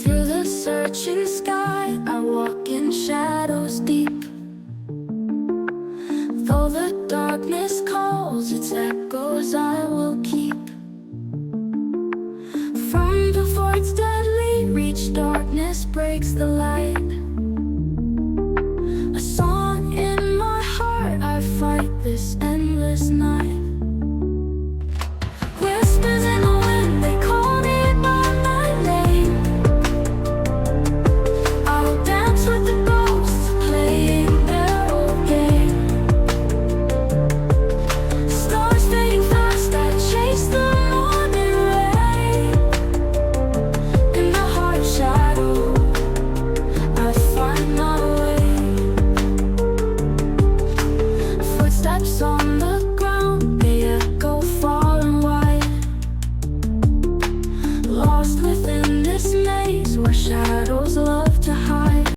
Through the searching sky, I walk in shadows deep. Though the darkness calls, its echoes I will keep. From before its deadly reach, darkness breaks the light. A song in my heart, I fight this endless night. Whispers in the wind, they call me by my name. I'll dance with the ghosts, playing their old game. Stars fading fast, I chase the morning rain. In the hard shadow, I find my way. Footsteps on the ground, they echo far and wide. Lost within this maze where shadows lie.